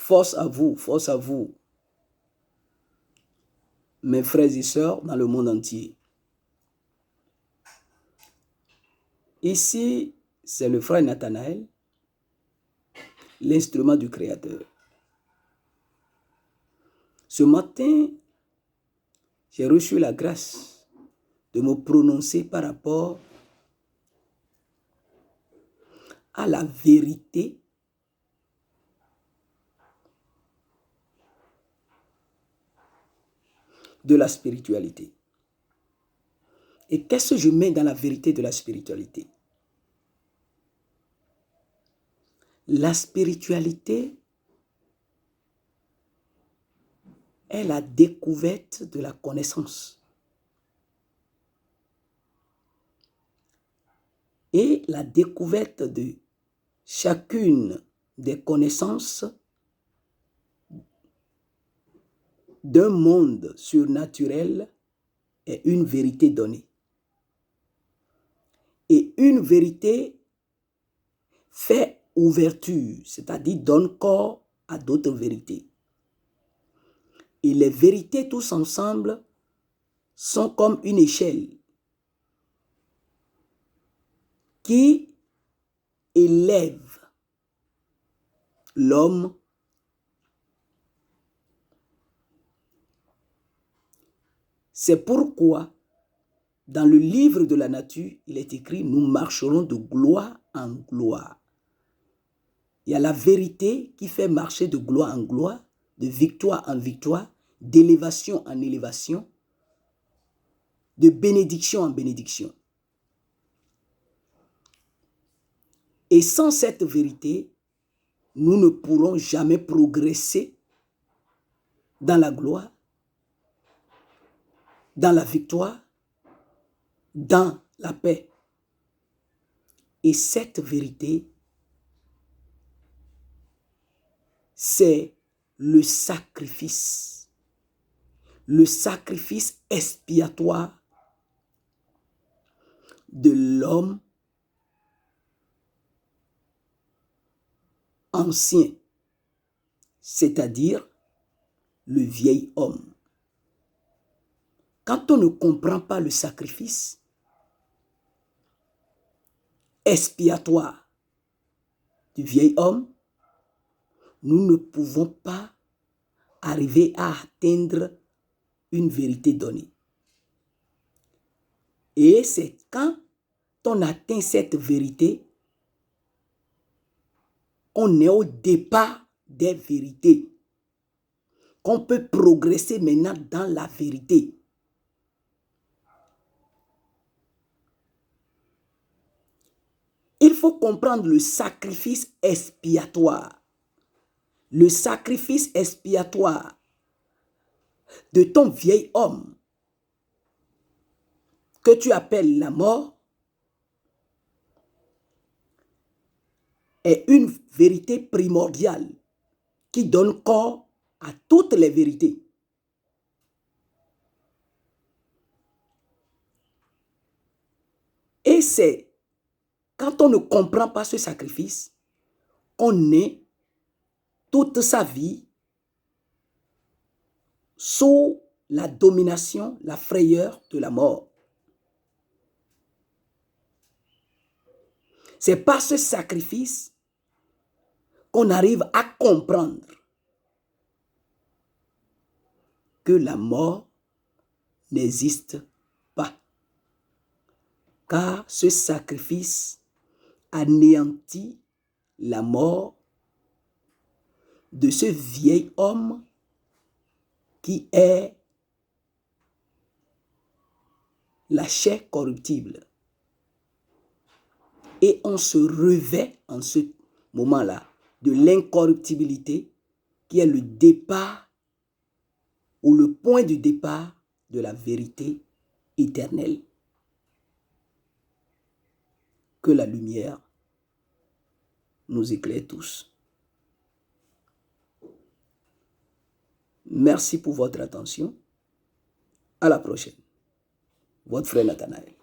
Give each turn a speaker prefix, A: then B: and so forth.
A: force à vous, mes frères et sœurs dans le monde entier. Ici, c'est le frère Nathanaël, l'instrument du Créateur. Ce matin, j'ai reçu la grâce de me prononcer par rapport à la vérité de la spiritualité. Et qu'est-ce que je mets dans la vérité de la spiritualité? La spiritualité est la découverte de la connaissance. Et la découverte de chacune des connaissances d'un monde surnaturel est une vérité donnée. Et une vérité fait ouverture, c'est-à-dire donne corps à d'autres vérités. Et les vérités tous ensemble sont comme une échelle qui élève l'homme C'est pourquoi, dans le livre de la nature, il est écrit « Nous marcherons de gloire en gloire ». Il y a la vérité qui fait marcher de gloire en gloire, de victoire en victoire, d'élévation en élévation, de bénédiction en bénédiction. Et sans cette vérité, nous ne pourrons jamais progresser dans la gloire, dans la victoire, dans la paix. Et cette vérité, c'est le sacrifice expiatoire de l'homme ancien, c'est-à-dire le vieil homme. Quand on ne comprend pas le sacrifice expiatoire du vieil homme, nous ne pouvons pas arriver à atteindre une vérité donnée. Et c'est quand on atteint cette vérité, on est au départ des vérités, qu'on peut progresser maintenant dans la vérité. Il faut comprendre le sacrifice expiatoire. Le sacrifice expiatoire de ton vieil homme que tu appelles la mort est une vérité primordiale qui donne corps à toutes les vérités. Et c'est quand on ne comprend pas ce sacrifice, on est toute sa vie sous la domination, la frayeur de la mort. C'est par ce sacrifice qu'on arrive à comprendre que la mort n'existe pas. Car ce sacrifice anéantit la mort de ce vieil homme qui est la chair corruptible. Et on se revêt en ce moment-là de l'incorruptibilité qui est le départ ou le point de départ de la vérité éternelle. Que la lumière nous éclaire tous. Merci pour votre attention. À la prochaine. Votre frère Nathanaël.